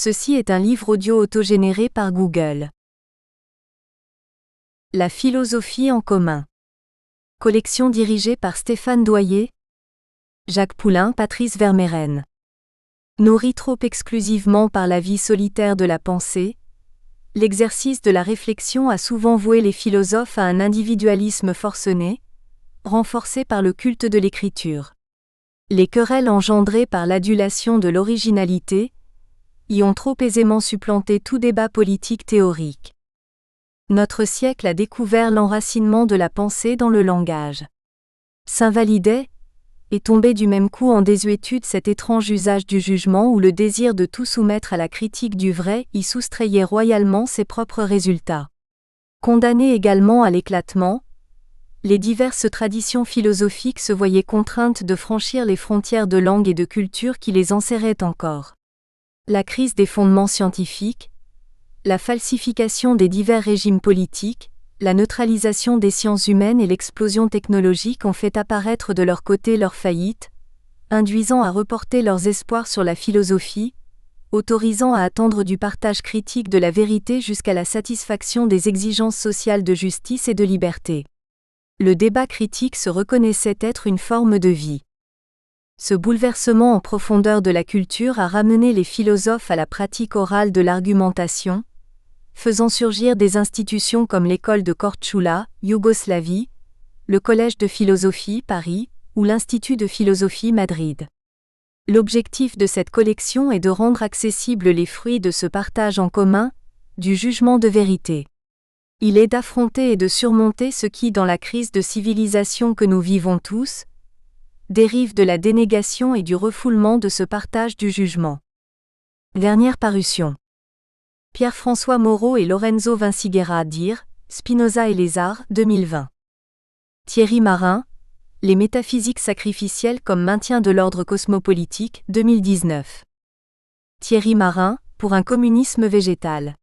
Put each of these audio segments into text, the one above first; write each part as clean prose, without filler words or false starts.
Ceci est un livre audio autogénéré par Google. La philosophie en commun. Collection dirigée par Stéphane Doyer, Jacques Poulain, Patrice Vermeyren. Nourri trop exclusivement par la vie solitaire de la pensée, l'exercice de la réflexion a souvent voué les philosophes à un individualisme forcené, renforcé par le culte de l'écriture. Les querelles engendrées par l'adulation de l'originalité y ont trop aisément supplanté tout débat politique théorique. Notre siècle a découvert l'enracinement de la pensée dans le langage. S'invalidait, et tombait du même coup en désuétude cet étrange usage du jugement où le désir de tout soumettre à la critique du vrai y soustrayait royalement ses propres résultats. Condamnées également à l'éclatement, les diverses traditions philosophiques se voyaient contraintes de franchir les frontières de langue et de culture qui les enserraient encore. La crise des fondements scientifiques, la falsification des divers régimes politiques, la neutralisation des sciences humaines et l'explosion technologique ont fait apparaître de leur côté leur faillite, induisant à reporter leurs espoirs sur la philosophie, autorisant à attendre du partage critique de la vérité jusqu'à la satisfaction des exigences sociales de justice et de liberté. Le débat critique se reconnaissait être une forme de vie. Ce bouleversement en profondeur de la culture a ramené les philosophes à la pratique orale de l'argumentation, faisant surgir des institutions comme l'école de Korčula, Yougoslavie, le Collège de philosophie, Paris, ou l'Institut de philosophie, Madrid. L'objectif de cette collection est de rendre accessibles les fruits de ce partage en commun, du jugement de vérité. Il est d'affronter et de surmonter ce qui, dans la crise de civilisation que nous vivons tous, dérive de la dénégation et du refoulement de ce partage du jugement. Dernière parution. Pierre-François Moreau et Lorenzo Vinciguerra dire, Spinoza et les arts, 2020. Thierry Marin, Les métaphysiques sacrificielles comme maintien de l'ordre cosmopolitique, 2019. Thierry Marin, Pour un communisme végétal.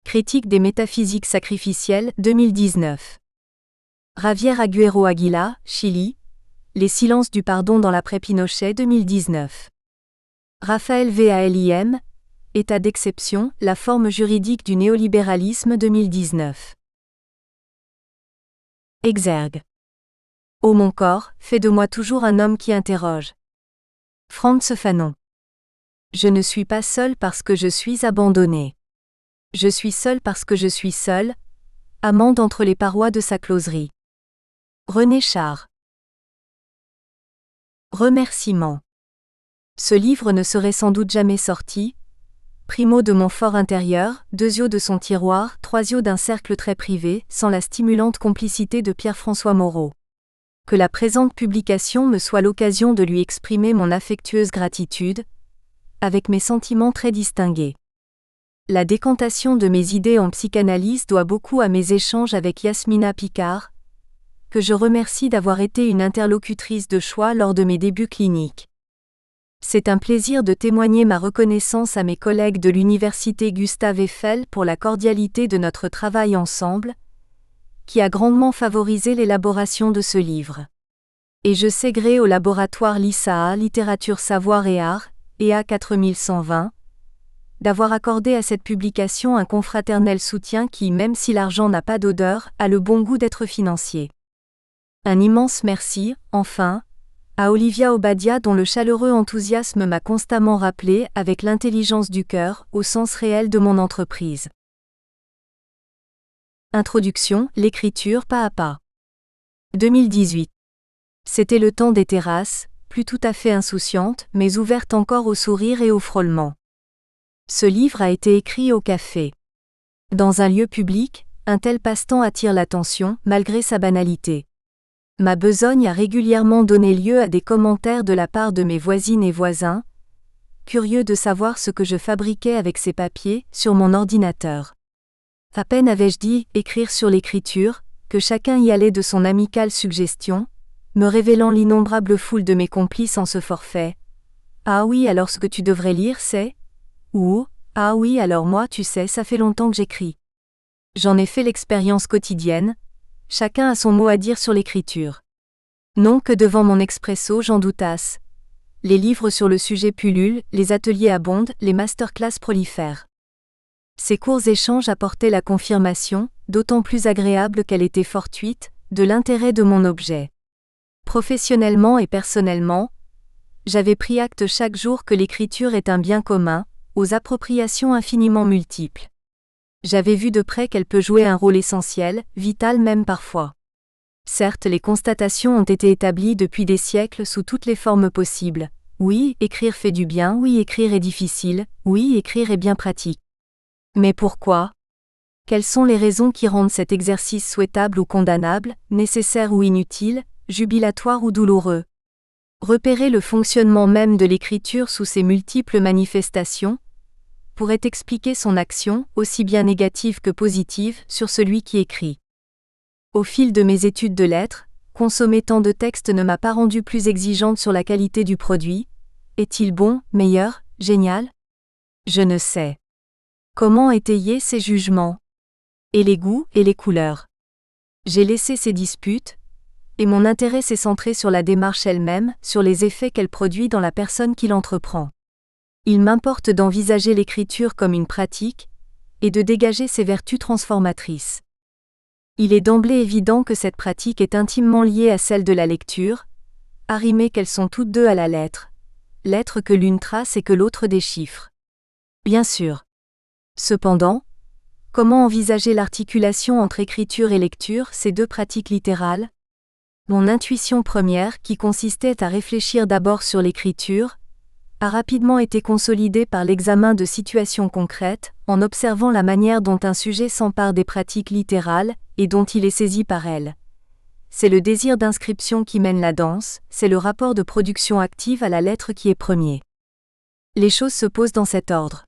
Critique des métaphysiques sacrificielles, 2019. Javier Agüero Aguila, Chili, Les silences du pardon dans l'après-Pinochet, 2019. Raphaël Valim, État d'exception, la forme juridique du néolibéralisme, 2019. Exergue. Ô mon corps, fais de moi toujours un homme qui interroge. Frantz Fanon. Je ne suis pas seul parce que je suis abandonné. Je suis seul parce que je suis seul, amant d'entre les parois de sa closerie. René Char. Remerciements. Ce livre ne serait sans doute jamais sorti. Primo de mon fort intérieur, deuxio de son tiroir, troisio d'un cercle très privé, sans la stimulante complicité de Pierre-François Moreau. Que la présente publication me soit l'occasion de lui exprimer mon affectueuse gratitude, avec mes sentiments très distingués. La décantation de mes idées en psychanalyse doit beaucoup à mes échanges avec Yasmina Picard, que je remercie d'avoir été une interlocutrice de choix lors de mes débuts cliniques. C'est un plaisir de témoigner ma reconnaissance à mes collègues de l'université Gustave Eiffel pour la cordialité de notre travail ensemble, qui a grandement favorisé l'élaboration de ce livre. Et je sais gré au laboratoire LISAA Littérature Savoir et Art, EA 4120, d'avoir accordé à cette publication un confraternel soutien qui, même si l'argent n'a pas d'odeur, a le bon goût d'être financier. Un immense merci, enfin, à Olivia Obadia dont le chaleureux enthousiasme m'a constamment rappelé, avec l'intelligence du cœur, au sens réel de mon entreprise. Introduction, l'écriture pas à pas. 2018. C'était le temps des terrasses, plus tout à fait insouciantes, mais ouvertes encore au sourire et au frôlement. Ce livre a été écrit au café. Dans un lieu public, un tel passe-temps attire l'attention, malgré sa banalité. Ma besogne a régulièrement donné lieu à des commentaires de la part de mes voisines et voisins, curieux de savoir ce que je fabriquais avec ces papiers, sur mon ordinateur. À peine avais-je dit « écrire sur l'écriture », que chacun y allait de son amicale suggestion, me révélant l'innombrable foule de mes complices en ce forfait. « Ah oui, alors ce que tu devrais lire c'est… » ou « Ah oui, alors moi tu sais, ça fait longtemps que j'écris. » J'en ai fait l'expérience quotidienne. Chacun a son mot à dire sur l'écriture. Non que devant mon expresso j'en doutasse. Les livres sur le sujet pullulent, les ateliers abondent, les masterclass prolifèrent. Ces courts échanges apportaient la confirmation, d'autant plus agréable qu'elle était fortuite, de l'intérêt de mon objet. Professionnellement et personnellement, j'avais pris acte chaque jour que l'écriture est un bien commun, aux appropriations infiniment multiples. J'avais vu de près qu'elle peut jouer un rôle essentiel, vital même parfois. Certes, les constatations ont été établies depuis des siècles sous toutes les formes possibles. Oui, écrire fait du bien, oui, écrire est difficile, oui, écrire est bien pratique. Mais pourquoi ? Quelles sont les raisons qui rendent cet exercice souhaitable ou condamnable, nécessaire ou inutile, jubilatoire ou douloureux ? Repérer le fonctionnement même de l'écriture sous ses multiples manifestations pourrait expliquer son action, aussi bien négative que positive, sur celui qui écrit. Au fil de mes études de lettres, consommer tant de textes ne m'a pas rendue plus exigeante sur la qualité du produit. Est-il bon, meilleur, génial ? Je ne sais. Comment étayer ces jugements ? Et les goûts et les couleurs ? J'ai laissé ces disputes, et mon intérêt s'est centré sur la démarche elle-même, sur les effets qu'elle produit dans la personne qui l'entreprend. Il m'importe d'envisager l'écriture comme une pratique, et de dégager ses vertus transformatrices. Il est d'emblée évident que cette pratique est intimement liée à celle de la lecture, arrimées qu'elles sont toutes deux à la lettre que l'une trace et que l'autre déchiffre. Bien sûr. Cependant, comment envisager l'articulation entre écriture et lecture, ces deux pratiques littérales ? Mon intuition première, qui consistait à réfléchir d'abord sur l'écriture, a rapidement été consolidée par l'examen de situations concrètes, en observant la manière dont un sujet s'empare des pratiques littérales, et dont il est saisi par elles. C'est le désir d'inscription qui mène la danse, c'est le rapport de production active à la lettre qui est premier. Les choses se posent dans cet ordre.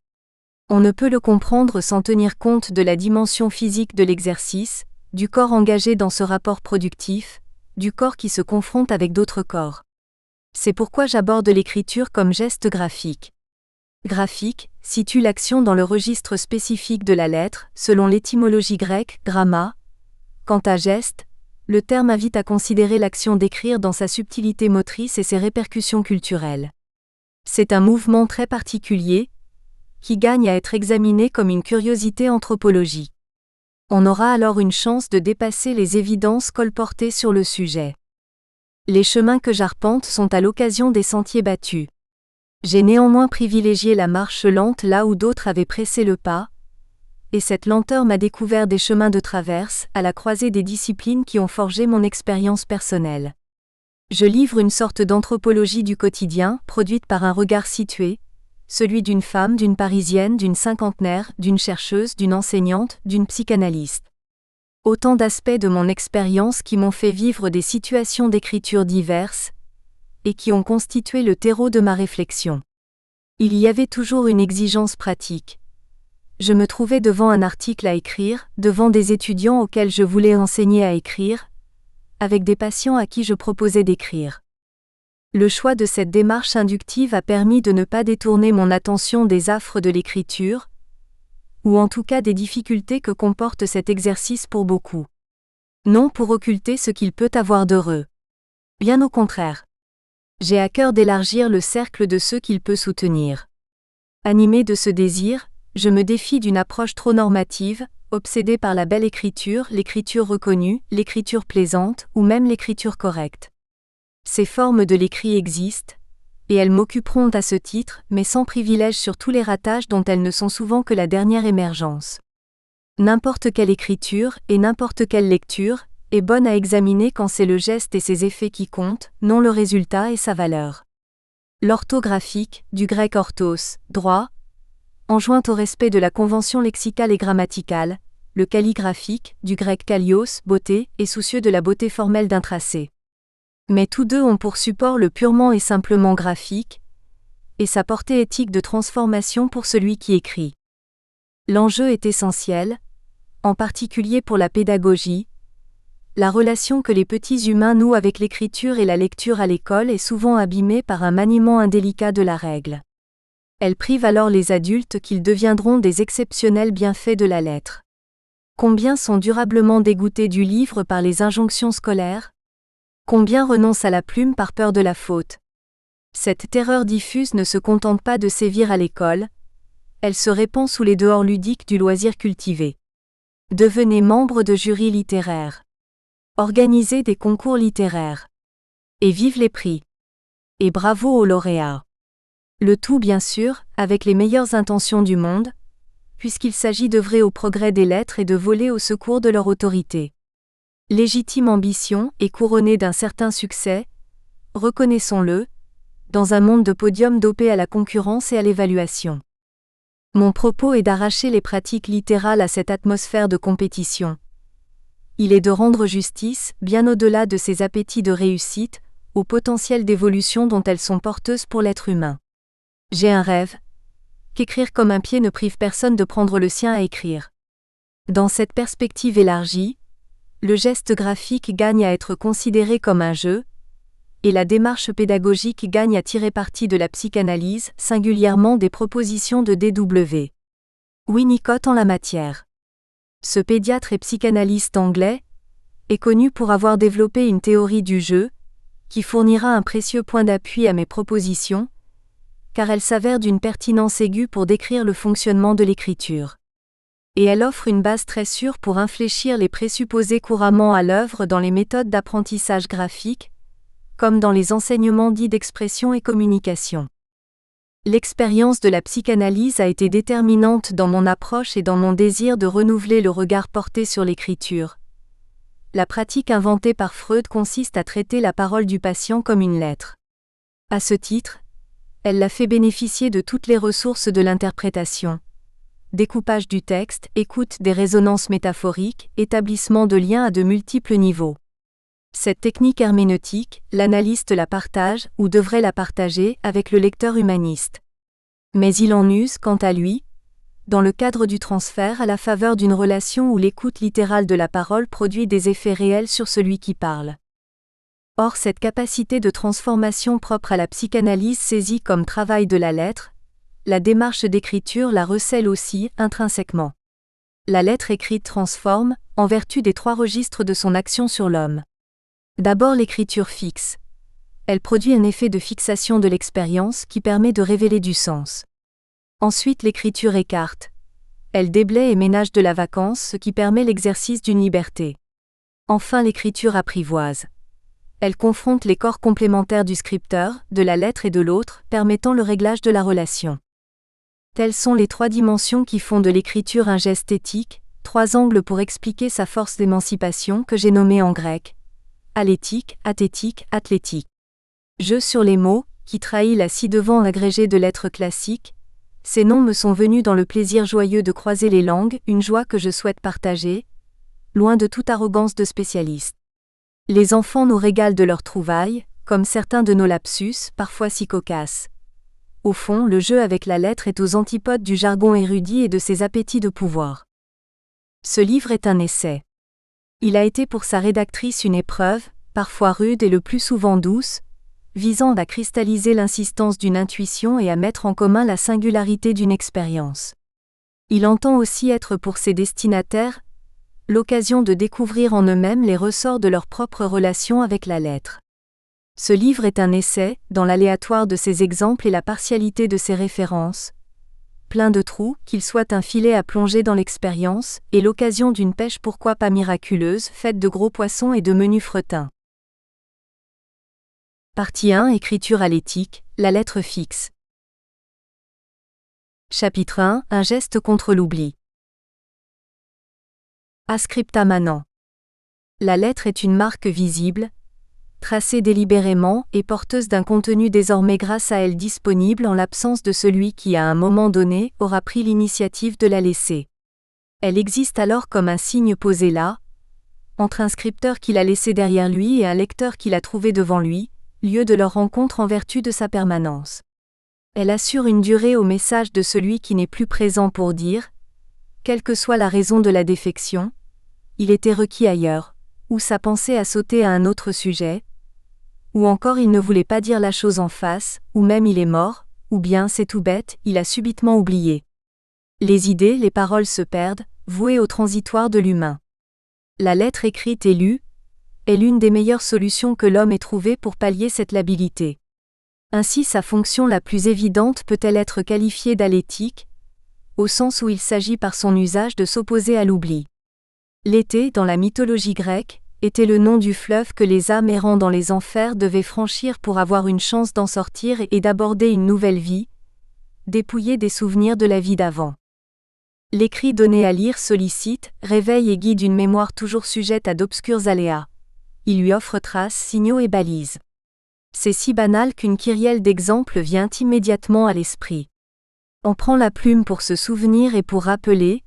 On ne peut le comprendre sans tenir compte de la dimension physique de l'exercice, du corps engagé dans ce rapport productif, du corps qui se confronte avec d'autres corps. C'est pourquoi j'aborde l'écriture comme geste graphique. Graphique situe l'action dans le registre spécifique de la lettre, selon l'étymologie grecque, gramma. Quant à geste, le terme invite à considérer l'action d'écrire dans sa subtilité motrice et ses répercussions culturelles. C'est un mouvement très particulier, qui gagne à être examiné comme une curiosité anthropologique. On aura alors une chance de dépasser les évidences colportées sur le sujet. Les chemins que j'arpente sont à l'occasion des sentiers battus. J'ai néanmoins privilégié la marche lente là où d'autres avaient pressé le pas, et cette lenteur m'a découvert des chemins de traverse, à la croisée des disciplines qui ont forgé mon expérience personnelle. Je livre une sorte d'anthropologie du quotidien, produite par un regard situé, celui d'une femme, d'une parisienne, d'une cinquantenaire, d'une chercheuse, d'une enseignante, d'une psychanalyste. Autant d'aspects de mon expérience qui m'ont fait vivre des situations d'écriture diverses, et qui ont constitué le terreau de ma réflexion. Il y avait toujours une exigence pratique. Je me trouvais devant un article à écrire, devant des étudiants auxquels je voulais enseigner à écrire, avec des patients à qui je proposais d'écrire. Le choix de cette démarche inductive a permis de ne pas détourner mon attention des affres de l'écriture, ou en tout cas des difficultés que comporte cet exercice pour beaucoup. Non pour occulter ce qu'il peut avoir d'heureux. Bien au contraire. J'ai à cœur d'élargir le cercle de ceux qu'il peut soutenir. Animé de ce désir, je me défie d'une approche trop normative, obsédée par la belle écriture, l'écriture reconnue, l'écriture plaisante, ou même l'écriture correcte. Ces formes de l'écrit existent, et elles m'occuperont à ce titre, mais sans privilège sur tous les ratages dont elles ne sont souvent que la dernière émergence. N'importe quelle écriture, et n'importe quelle lecture, est bonne à examiner quand c'est le geste et ses effets qui comptent, non le résultat et sa valeur. L'orthographique, du grec orthos, droit, enjoint au respect de la convention lexicale et grammaticale, le calligraphique, du grec kallios, beauté, est soucieux de la beauté formelle d'un tracé. Mais tous deux ont pour support le purement et simplement graphique, et sa portée éthique de transformation pour celui qui écrit. L'enjeu est essentiel, en particulier pour la pédagogie. La relation que les petits humains nouent avec l'écriture et la lecture à l'école est souvent abîmée par un maniement indélicat de la règle. Elle prive alors les adultes qu'ils deviendront des exceptionnels bienfaits de la lettre. Combien sont durablement dégoûtés du livre par les injonctions scolaires ? Combien renoncent à la plume par peur de la faute ? Cette terreur diffuse ne se contente pas de sévir à l'école, elle se répand sous les dehors ludiques du loisir cultivé. Devenez membre de jurys littéraires. Organisez des concours littéraires. Et vive les prix. Et bravo aux lauréats. Le tout bien sûr, avec les meilleures intentions du monde, puisqu'il s'agit d'œuvrer au progrès des lettres et de voler au secours de leur autorité. Légitime ambition et couronnée d'un certain succès, reconnaissons-le, dans un monde de podiums dopés à la concurrence et à l'évaluation. Mon propos est d'arracher les pratiques littérales à cette atmosphère de compétition. Il est de rendre justice, bien au-delà de ces appétits de réussite, au potentiel d'évolution dont elles sont porteuses pour l'être humain. J'ai un rêve, qu'écrire comme un pied ne prive personne de prendre le sien à écrire. Dans cette perspective élargie, le geste graphique gagne à être considéré comme un jeu, et la démarche pédagogique gagne à tirer parti de la psychanalyse, singulièrement des propositions de D.W. Winnicott en la matière. Ce pédiatre et psychanalyste anglais est connu pour avoir développé une théorie du jeu, qui fournira un précieux point d'appui à mes propositions, car elle s'avère d'une pertinence aiguë pour décrire le fonctionnement de l'écriture. Et elle offre une base très sûre pour infléchir les présupposés couramment à l'œuvre dans les méthodes d'apprentissage graphique, comme dans les enseignements dits d'expression et communication. L'expérience de la psychanalyse a été déterminante dans mon approche et dans mon désir de renouveler le regard porté sur l'écriture. La pratique inventée par Freud consiste à traiter la parole du patient comme une lettre. À ce titre, elle l'a fait bénéficier de toutes les ressources de l'interprétation. Découpage du texte, écoute des résonances métaphoriques, établissement de liens à de multiples niveaux. Cette technique herméneutique, l'analyste la partage, ou devrait la partager, avec le lecteur humaniste. Mais il en use, quant à lui, dans le cadre du transfert à la faveur d'une relation où l'écoute littérale de la parole produit des effets réels sur celui qui parle. Or cette capacité de transformation propre à la psychanalyse saisie comme travail de la lettre, la démarche d'écriture la recèle aussi, intrinsèquement. La lettre écrite transforme, en vertu des 3 registres de son action sur l'homme. D'abord l'écriture fixe. Elle produit un effet de fixation de l'expérience qui permet de révéler du sens. Ensuite l'écriture écarte. Elle déblaye et ménage de la vacance, ce qui permet l'exercice d'une liberté. Enfin l'écriture apprivoise. Elle confronte les corps complémentaires du scripteur, de la lettre et de l'autre, permettant le réglage de la relation. Telles sont les 3 dimensions qui font de l'écriture un geste éthique, 3 angles pour expliquer sa force d'émancipation que j'ai nommée en grec alétique, athétique, athlétique. Jeu sur les mots, qui trahit la ci-devant agrégée de lettres classiques. Ces noms me sont venus dans le plaisir joyeux de croiser les langues, une joie que je souhaite partager, loin de toute arrogance de spécialiste. Les enfants nous régalent de leurs trouvailles, comme certains de nos lapsus, parfois si cocasses. Au fond, le jeu avec la lettre est aux antipodes du jargon érudit et de ses appétits de pouvoir. Ce livre est un essai. Il a été pour sa rédactrice une épreuve, parfois rude et le plus souvent douce, visant à cristalliser l'insistance d'une intuition et à mettre en commun la singularité d'une expérience. Il entend aussi être pour ses destinataires l'occasion de découvrir en eux-mêmes les ressorts de leur propre relation avec la lettre. Ce livre est un essai, dans l'aléatoire de ses exemples et la partialité de ses références, plein de trous, qu'il soit un filet à plonger dans l'expérience, et l'occasion d'une pêche pourquoi pas miraculeuse, faite de gros poissons et de menus fretins. Partie 1 Écriture à l'éthique, la lettre fixe. Chapitre 1 Un geste contre l'oubli. Ascripta manent. La lettre est une marque visible, tracée délibérément et porteuse d'un contenu désormais grâce à elle disponible en l'absence de celui qui à un moment donné aura pris l'initiative de la laisser. Elle existe alors comme un signe posé là, entre un scripteur qui l'a laissé derrière lui et un lecteur qui l'a trouvé devant lui, lieu de leur rencontre en vertu de sa permanence. Elle assure une durée au message de celui qui n'est plus présent pour dire, quelle que soit la raison de la défection, il était requis ailleurs, ou sa pensée a sauté à un autre sujet, ou encore il ne voulait pas dire la chose en face, ou même il est mort, ou bien c'est tout bête, il a subitement oublié. Les idées, les paroles se perdent, vouées au transitoire de l'humain. La lettre écrite et lue est l'une des meilleures solutions que l'homme ait trouvées pour pallier cette labilité. Ainsi sa fonction la plus évidente peut-elle être qualifiée d'alétique, au sens où il s'agit par son usage de s'opposer à l'oubli. Léthé, dans la mythologie grecque, était le nom du fleuve que les âmes errant dans les enfers devaient franchir pour avoir une chance d'en sortir et d'aborder une nouvelle vie, dépouillée des souvenirs de la vie d'avant. L'écrit donné à lire sollicite, réveille et guide une mémoire toujours sujette à d'obscurs aléas. Il lui offre traces, signaux et balises. C'est si banal qu'une kyrielle d'exemples vient immédiatement à l'esprit. On prend la plume pour se souvenir et pour rappeler,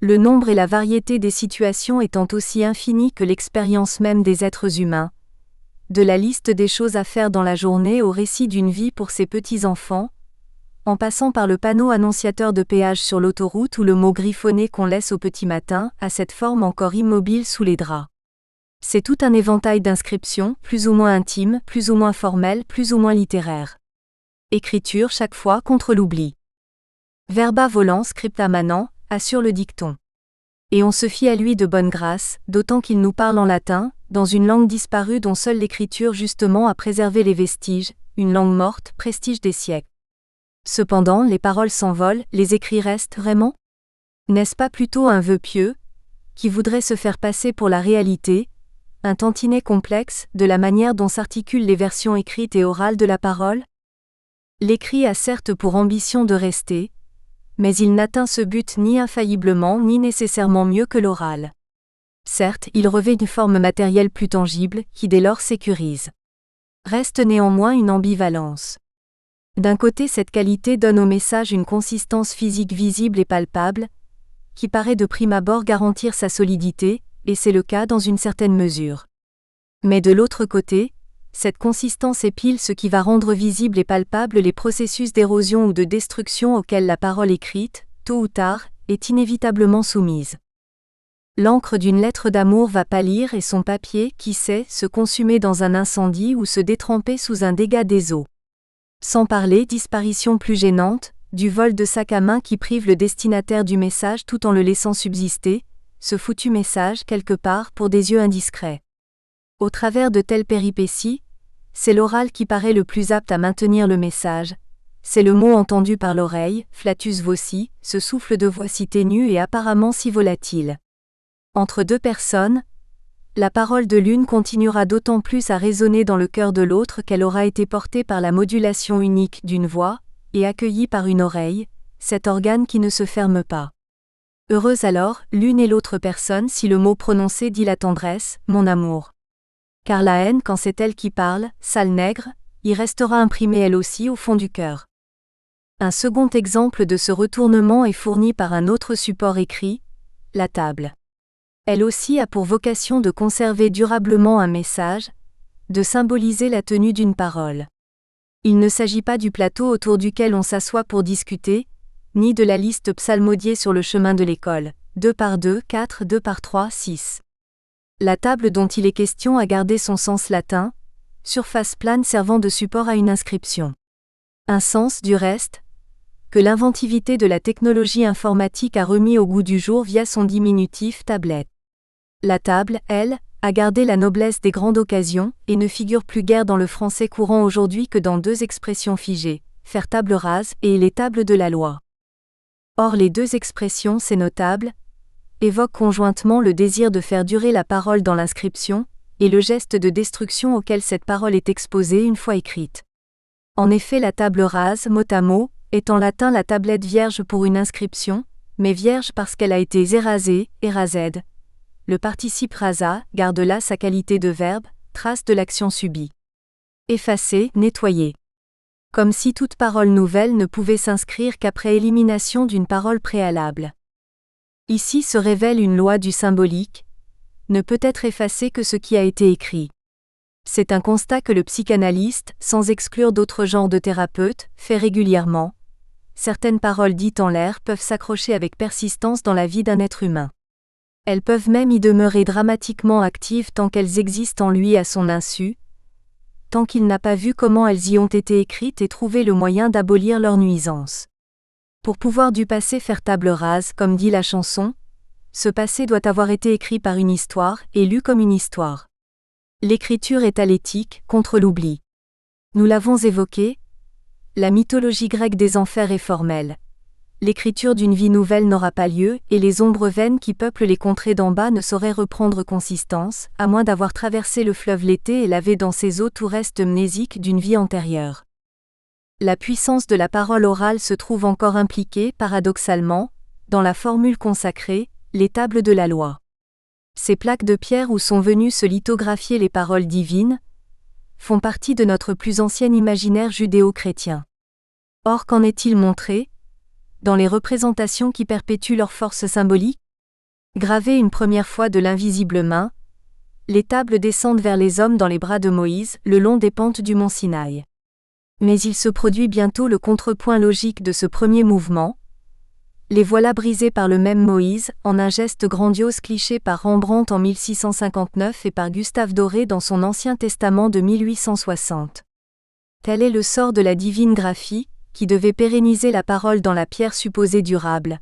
le nombre et la variété des situations étant aussi infinis que l'expérience même des êtres humains, de la liste des choses à faire dans la journée au récit d'une vie pour ses petits-enfants, en passant par le panneau annonciateur de péage sur l'autoroute ou le mot griffonné qu'on laisse au petit matin, à cette forme encore immobile sous les draps. C'est tout un éventail d'inscriptions, plus ou moins intimes, plus ou moins formelles, plus ou moins littéraires. Écriture chaque fois contre l'oubli. Verba volant scripta manent, assure le dicton. Et on se fie à lui de bonne grâce, d'autant qu'il nous parle en latin, dans une langue disparue dont seule l'écriture justement a préservé les vestiges, une langue morte, prestige des siècles. Cependant, les paroles s'envolent, les écrits restent vraiment ? N'est-ce pas plutôt un vœu pieux, qui voudrait se faire passer pour la réalité, un tantinet complexe, de la manière dont s'articulent les versions écrites et orales de la parole ? L'écrit a certes pour ambition de rester, mais il n'atteint ce but ni infailliblement ni nécessairement mieux que l'oral. Certes, il revêt une forme matérielle plus tangible, qui dès lors sécurise. Reste néanmoins une ambivalence. D'un côté, cette qualité donne au message une consistance physique visible et palpable, qui paraît de prime abord garantir sa solidité, et c'est le cas dans une certaine mesure. Mais de l'autre côté, cette consistance épile ce qui va rendre visible et palpable les processus d'érosion ou de destruction auxquels la parole écrite, tôt ou tard, est inévitablement soumise. L'encre d'une lettre d'amour va pâlir et son papier, qui sait, se consumer dans un incendie ou se détremper sous un dégât des eaux. Sans parler disparition plus gênante, du vol de sac à main qui prive le destinataire du message tout en le laissant subsister, ce foutu message quelque part pour des yeux indiscrets. Au travers de telles péripéties, c'est l'oral qui paraît le plus apte à maintenir le message, c'est le mot entendu par l'oreille, flatus voci, ce souffle de voix si ténu et apparemment si volatile. Entre deux personnes, la parole de l'une continuera d'autant plus à résonner dans le cœur de l'autre qu'elle aura été portée par la modulation unique d'une voix, et accueillie par une oreille, cet organe qui ne se ferme pas. Heureuse alors, l'une et l'autre personne si le mot prononcé dit la tendresse, mon amour. Car la haine quand c'est elle qui parle, sale nègre, y restera imprimée elle aussi au fond du cœur. Un second exemple de ce retournement est fourni par un autre support écrit, la table. Elle aussi a pour vocation de conserver durablement un message, de symboliser la tenue d'une parole. Il ne s'agit pas du plateau autour duquel on s'assoit pour discuter, ni de la liste psalmodiée sur le chemin de l'école, 2 par 2, 4, 2 par 3, 6. La table dont il est question a gardé son sens latin, surface plane servant de support à une inscription. Un sens, du reste, que l'inventivité de la technologie informatique a remis au goût du jour via son diminutif tablette. La table, elle, a gardé la noblesse des grandes occasions, et ne figure plus guère dans le français courant aujourd'hui que dans deux expressions figées, faire table rase et les tables de la loi. Or les deux expressions, c'est notable, évoquent conjointement le désir de faire durer la parole dans l'inscription, et le geste de destruction auquel cette parole est exposée une fois écrite. En effet, la table rase, mot à mot, est en latin la tablette vierge pour une inscription, mais vierge parce qu'elle a été érasée, érased. Le participe rasa garde là sa qualité de verbe, trace de l'action subie. Effacer, nettoyer. Comme si toute parole nouvelle ne pouvait s'inscrire qu'après élimination d'une parole préalable. Ici se révèle une loi du symbolique, ne peut être effacé que ce qui a été écrit. C'est un constat que le psychanalyste, sans exclure d'autres genres de thérapeutes, fait régulièrement. Certaines paroles dites en l'air peuvent s'accrocher avec persistance dans la vie d'un être humain. Elles peuvent même y demeurer dramatiquement actives tant qu'elles existent en lui à son insu, tant qu'il n'a pas vu comment elles y ont été écrites et trouvé le moyen d'abolir leur nuisance. Pour pouvoir du passé faire table rase, comme dit la chanson, ce passé doit avoir été écrit par une histoire et lu comme une histoire. L'écriture est alétique, contre l'oubli. Nous l'avons évoqué, la mythologie grecque des enfers est formelle. L'écriture d'une vie nouvelle n'aura pas lieu, et les ombres vaines qui peuplent les contrées d'en bas ne sauraient reprendre consistance, à moins d'avoir traversé le fleuve l'été et lavé dans ses eaux tout reste mnésique d'une vie antérieure. La puissance de la parole orale se trouve encore impliquée, paradoxalement, dans la formule consacrée, les tables de la loi. Ces plaques de pierre où sont venues se lithographier les paroles divines, font partie de notre plus ancien imaginaire judéo-chrétien. Or, qu'en est-il montré dans les représentations qui perpétuent leur force symbolique? Gravées une première fois de l'invisible main, les tables descendent vers les hommes dans les bras de Moïse, le long des pentes du mont Sinaï. Mais il se produit bientôt le contrepoint logique de ce premier mouvement. Les voilà brisés par le même Moïse, en un geste grandiose cliché par Rembrandt en 1659 et par Gustave Doré dans son Ancien Testament de 1860. Tel est le sort de la divine graphie, qui devait pérenniser la parole dans la pierre supposée durable.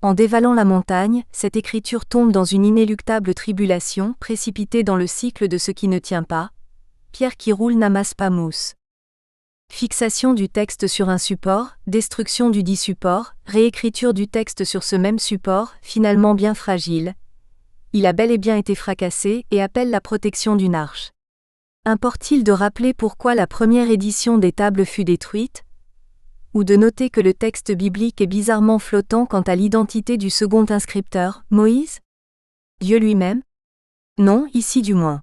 En dévalant la montagne, cette écriture tombe dans une inéluctable tribulation, précipitée dans le cycle de ce qui ne tient pas. Pierre qui roule n'amasse pas mousse. Fixation du texte sur un support, destruction du dit support, réécriture du texte sur ce même support, finalement bien fragile. Il a bel et bien été fracassé et appelle la protection d'une arche. Importe-t-il de rappeler pourquoi la première édition des tables fut détruite? Ou de noter que le texte biblique est bizarrement flottant quant à l'identité du second inscripteur, Moïse? Dieu lui-même? Non, ici du moins.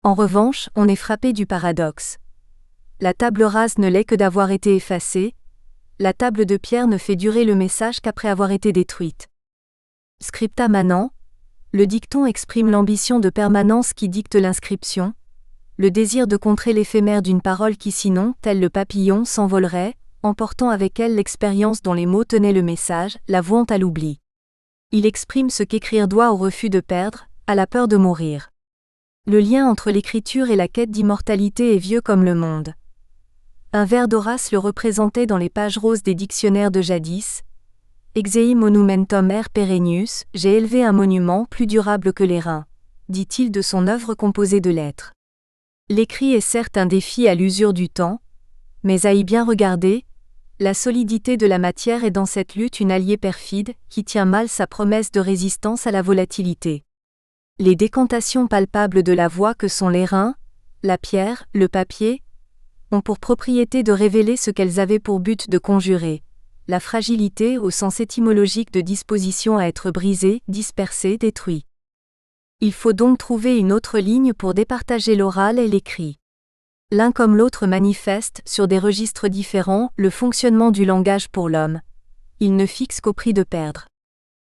En revanche, on est frappé du paradoxe. La table rase ne l'est que d'avoir été effacée, la table de pierre ne fait durer le message qu'après avoir été détruite. Scripta manent, le dicton exprime l'ambition de permanence qui dicte l'inscription, le désir de contrer l'éphémère d'une parole qui sinon, tel le papillon, s'envolerait, emportant avec elle l'expérience dont les mots tenaient le message, la vouant à l'oubli. Il exprime ce qu'écrire doit au refus de perdre, à la peur de mourir. Le lien entre l'écriture et la quête d'immortalité est vieux comme le monde. Un vers d'Horace le représentait dans les pages roses des dictionnaires de jadis. Exei monumentum er perennius, j'ai élevé un monument plus durable que les reins, dit-il de son œuvre composée de lettres. L'écrit est certes un défi à l'usure du temps, mais à y bien regarder, la solidité de la matière est dans cette lutte une alliée perfide, qui tient mal sa promesse de résistance à la volatilité. Les décantations palpables de la voix que sont les reins, la pierre, le papier, ont pour propriété de révéler ce qu'elles avaient pour but de conjurer, la fragilité au sens étymologique de disposition à être brisée, dispersée, détruit. Il faut donc trouver une autre ligne pour départager l'oral et l'écrit. L'un comme l'autre manifeste, sur des registres différents, le fonctionnement du langage pour l'homme. Il ne fixe qu'au prix de perdre.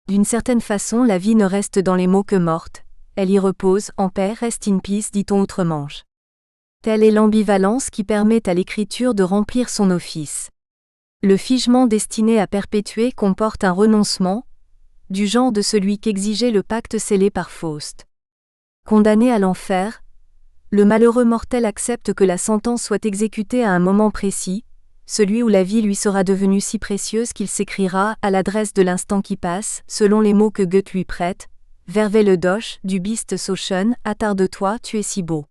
D'une certaine façon, la vie ne reste dans les mots que morte, elle y repose, en paix, rest in peace, dit-on outre-Manche. Telle est l'ambivalence qui permet à l'écriture de remplir son office. Le figement destiné à perpétuer comporte un renoncement, du genre de celui qu'exigeait le pacte scellé par Faust. Condamné à l'enfer, le malheureux mortel accepte que la sentence soit exécutée à un moment précis, celui où la vie lui sera devenue si précieuse qu'il s'écriera, à l'adresse de l'instant qui passe, selon les mots que Goethe lui prête, Verve le Dosch, du bist so schön, attarde-toi, tu es si beau.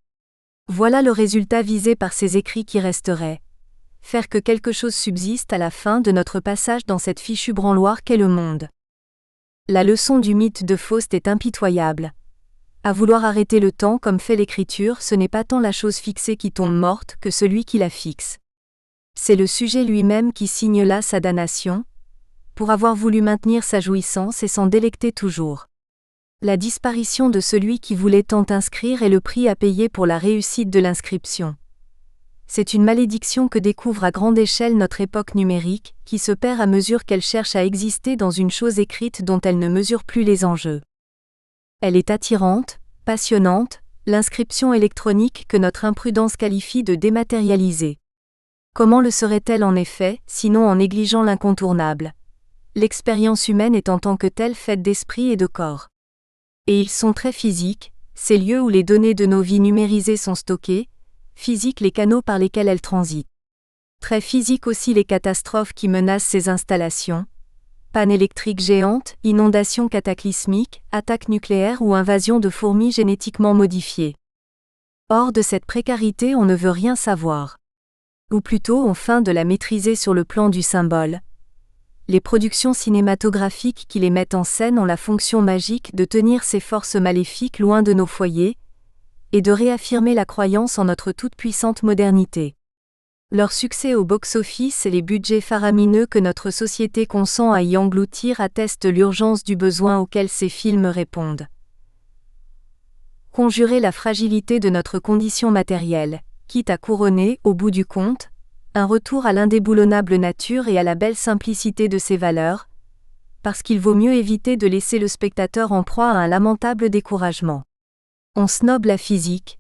Voilà le résultat visé par ces écrits qui resteraient. Faire que quelque chose subsiste à la fin de notre passage dans cette fichue branloire qu'est le monde. La leçon du mythe de Faust est impitoyable. À vouloir arrêter le temps comme fait l'écriture, ce n'est pas tant la chose fixée qui tombe morte que celui qui la fixe. C'est le sujet lui-même qui signe là sa damnation, pour avoir voulu maintenir sa jouissance et s'en délecter toujours. La disparition de celui qui voulait tant inscrire est le prix à payer pour la réussite de l'inscription. C'est une malédiction que découvre à grande échelle notre époque numérique, qui se perd à mesure qu'elle cherche à exister dans une chose écrite dont elle ne mesure plus les enjeux. Elle est attirante, passionnante, l'inscription électronique que notre imprudence qualifie de dématérialisée. Comment le serait-elle en effet, sinon en négligeant l'incontournable? L'expérience humaine est en tant que telle faite d'esprit et de corps. Et ils sont très physiques, ces lieux où les données de nos vies numérisées sont stockées, physiques les canaux par lesquels elles transitent. Très physiques aussi les catastrophes qui menacent ces installations. Panne électrique géante, inondations cataclysmiques, attaques nucléaires ou invasion de fourmis génétiquement modifiées. Hors de cette précarité on ne veut rien savoir. ou plutôt ont feint de la maîtriser sur le plan du symbole. Les productions cinématographiques qui les mettent en scène ont la fonction magique de tenir ces forces maléfiques loin de nos foyers, et de réaffirmer la croyance en notre toute-puissante modernité. Leur succès au box-office et les budgets faramineux que notre société consent à y engloutir attestent l'urgence du besoin auquel ces films répondent. Conjurer la fragilité de notre condition matérielle, quitte à couronner, au bout du compte, un retour à l'indéboulonnable nature et à la belle simplicité de ses valeurs, parce qu'il vaut mieux éviter de laisser le spectateur en proie à un lamentable découragement. On snobe la physique.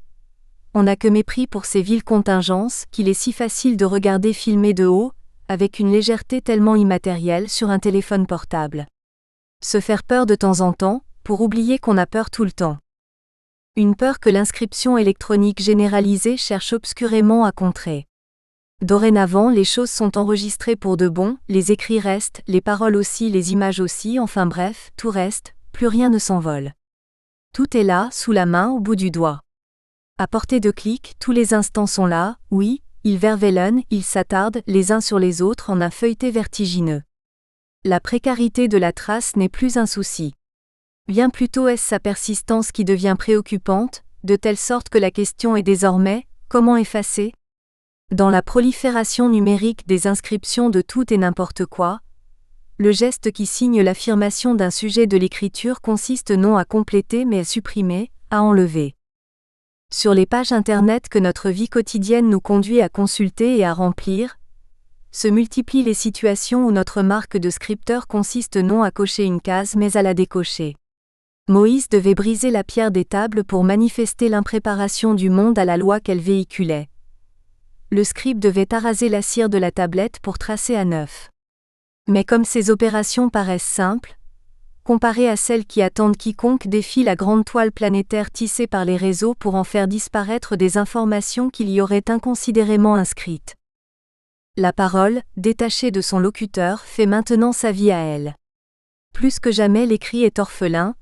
On n'a que mépris pour ces viles contingences qu'il est si facile de regarder filmer de haut, avec une légèreté tellement immatérielle sur un téléphone portable. Se faire peur de temps en temps, pour oublier qu'on a peur tout le temps. Une peur que l'inscription électronique généralisée cherche obscurément à contrer. Dorénavant, les choses sont enregistrées pour de bon, les écrits restent, les paroles aussi, les images aussi, enfin bref, tout reste, plus rien ne s'envole. Tout est là, sous la main, au bout du doigt. À portée de clic, tous les instants sont là, oui, ils verveillent, ils s'attardent les uns sur les autres en un feuilleté vertigineux. La précarité de la trace n'est plus un souci. Bien plutôt est-ce sa persistance qui devient préoccupante, de telle sorte que la question est désormais, comment effacer ? Dans la prolifération numérique des inscriptions de tout et n'importe quoi, le geste qui signe l'affirmation d'un sujet de l'écriture consiste non à compléter mais à supprimer, à enlever. Sur les pages internet que notre vie quotidienne nous conduit à consulter et à remplir, se multiplient les situations où notre marque de scripteur consiste non à cocher une case mais à la décocher. Moïse devait briser la pierre des tables pour manifester l'impréparation du monde à la loi qu'elle véhiculait. Le scribe devait araser la cire de la tablette pour tracer à neuf. Mais comme ces opérations paraissent simples, comparées à celles qui attendent quiconque défie la grande toile planétaire tissée par les réseaux pour en faire disparaître des informations qu'il y aurait inconsidérément inscrites. La parole, détachée de son locuteur, fait maintenant sa vie à elle. Plus que jamais l'écrit est orphelin,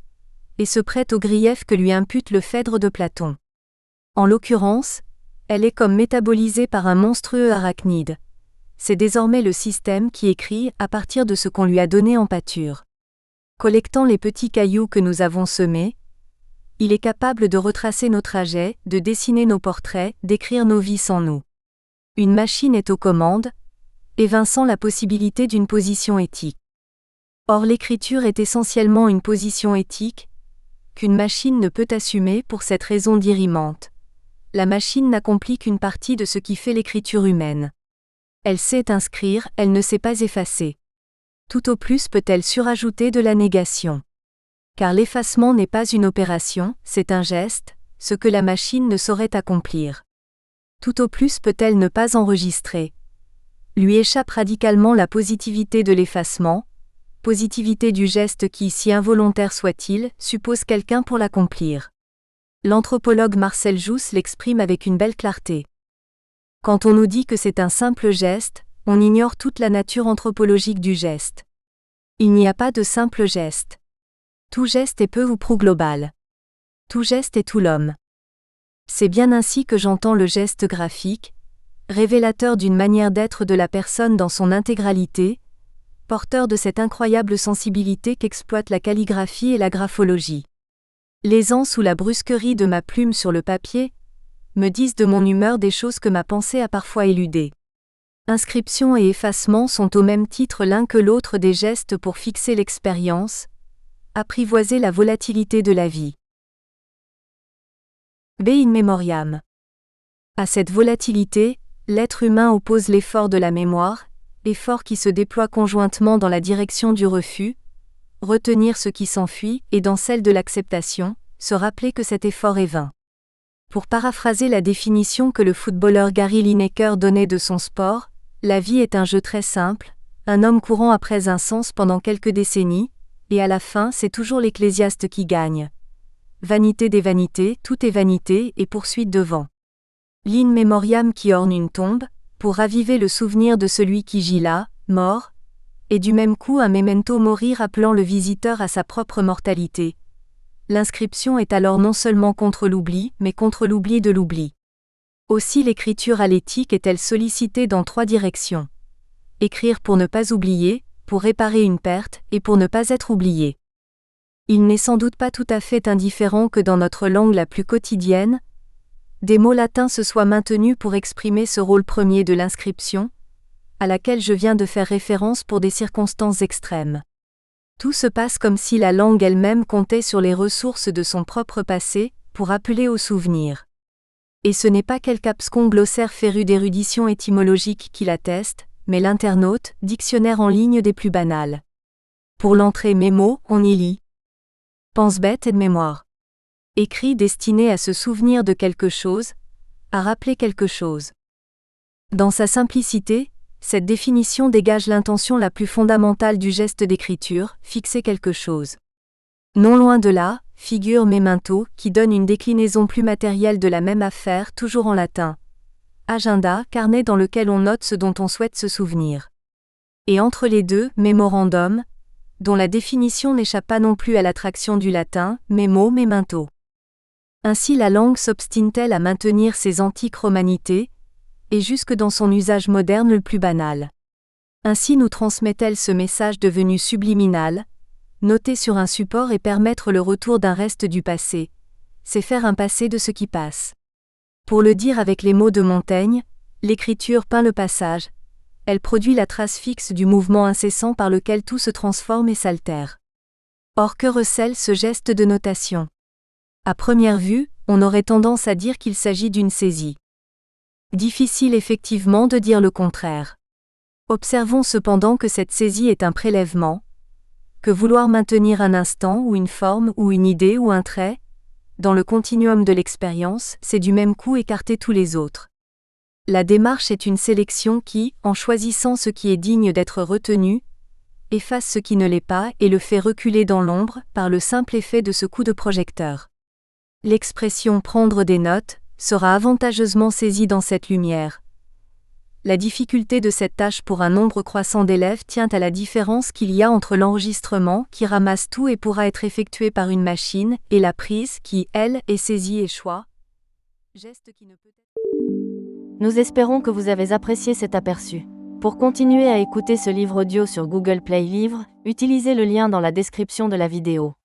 et se prête au grief que lui impute le Phèdre de Platon. En l'occurrence, elle est comme métabolisée par un monstrueux arachnide. C'est désormais le système qui écrit à partir de ce qu'on lui a donné en pâture. Collectant les petits cailloux que nous avons semés, il est capable de retracer nos trajets, de dessiner nos portraits, d'écrire nos vies sans nous. Une machine est aux commandes, évinçant la possibilité d'une position éthique. Or l'écriture est essentiellement une position éthique, qu'une machine ne peut assumer pour cette raison dirimante. La machine n'accomplit qu'une partie de ce qui fait l'écriture humaine. Elle sait inscrire, elle ne sait pas effacer. Tout au plus peut-elle surajouter de la négation. Car l'effacement n'est pas une opération, c'est un geste, ce que la machine ne saurait accomplir. Tout au plus peut-elle ne pas enregistrer. Lui échappe radicalement la positivité de l'effacement, positivité du geste qui, si involontaire soit-il, suppose quelqu'un pour l'accomplir. L'anthropologue Marcel Jousse l'exprime avec une belle clarté. Quand on nous dit que c'est un simple geste, on ignore toute la nature anthropologique du geste. Il n'y a pas de simple geste. Tout geste est peu ou prou global. Tout geste est tout l'homme. C'est bien ainsi que j'entends le geste graphique, révélateur d'une manière d'être de la personne dans son intégralité, porteur de cette incroyable sensibilité qu'exploitent la calligraphie et la graphologie. L'aisance ou la brusquerie de ma plume sur le papier me disent de mon humeur des choses que ma pensée a parfois éludées. Inscription et effacement sont au même titre l'un que l'autre des gestes pour fixer l'expérience, apprivoiser la volatilité de la vie. B in memoriam. À cette volatilité, l'être humain oppose l'effort de la mémoire, effort qui se déploie conjointement dans la direction du refus, retenir ce qui s'enfuit, et dans celle de l'acceptation, se rappeler que cet effort est vain. Pour paraphraser la définition que le footballeur Gary Lineker donnait de son sport, la vie est un jeu très simple, un homme courant après un sens pendant quelques décennies, et à la fin c'est toujours l'ecclésiaste qui gagne. Vanité des vanités, tout est vanité et poursuite de vent. L'in memoriam qui orne une tombe, pour raviver le souvenir de celui qui gît là, mort, et du même coup un memento mori rappelant le visiteur à sa propre mortalité. L'inscription est alors non seulement contre l'oubli, mais contre l'oubli de l'oubli. Aussi l'écriture à l'éthique est-elle sollicitée dans 3 directions. Écrire pour ne pas oublier, pour réparer une perte, et pour ne pas être oublié. Il n'est sans doute pas tout à fait indifférent que dans notre langue la plus quotidienne, des mots latins se soient maintenus pour exprimer ce rôle premier de l'inscription, à laquelle je viens de faire référence pour des circonstances extrêmes. Tout se passe comme si la langue elle-même comptait sur les ressources de son propre passé, pour appeler au souvenir. Et ce n'est pas quelque abscon glossaire féru d'érudition étymologique qui l'atteste, mais l'internaute, dictionnaire en ligne des plus banals. Pour l'entrée mémo, on y lit pense-bête et de mémoire. Écrit destiné à se souvenir de quelque chose, à rappeler quelque chose. Dans sa simplicité, cette définition dégage l'intention la plus fondamentale du geste d'écriture, fixer quelque chose. Non loin de là, figure memento, qui donne une déclinaison plus matérielle de la même affaire, toujours en latin. Agenda, carnet dans lequel on note ce dont on souhaite se souvenir. Et entre les deux, memorandum, dont la définition n'échappe pas non plus à l'attraction du latin, memo, memento. Ainsi la langue s'obstine-t-elle à maintenir ses antiques romanités, et jusque dans son usage moderne le plus banal. Ainsi nous transmet-elle ce message devenu subliminal, noter sur un support et permettre le retour d'un reste du passé, c'est faire un passé de ce qui passe. Pour le dire avec les mots de Montaigne, l'écriture peint le passage, elle produit la trace fixe du mouvement incessant par lequel tout se transforme et s'altère. Or que recèle ce geste de notation ? À première vue, on aurait tendance à dire qu'il s'agit d'une saisie. Difficile effectivement de dire le contraire. Observons cependant que cette saisie est un prélèvement, que vouloir maintenir un instant ou une forme ou une idée ou un trait, dans le continuum de l'expérience, c'est du même coup écarter tous les autres. La démarche est une sélection qui, en choisissant ce qui est digne d'être retenu, efface ce qui ne l'est pas et le fait reculer dans l'ombre par le simple effet de ce coup de projecteur. L'expression « prendre des notes » sera avantageusement saisie dans cette lumière. La difficulté de cette tâche pour un nombre croissant d'élèves tient à la différence qu'il y a entre l'enregistrement, qui ramasse tout et pourra être effectué par une machine, et la prise, qui, elle, est saisie et choix. Geste qui ne peut être... Nous espérons que vous avez apprécié cet aperçu. Pour continuer à écouter ce livre audio sur Google Play Livres, utilisez le lien dans la description de la vidéo.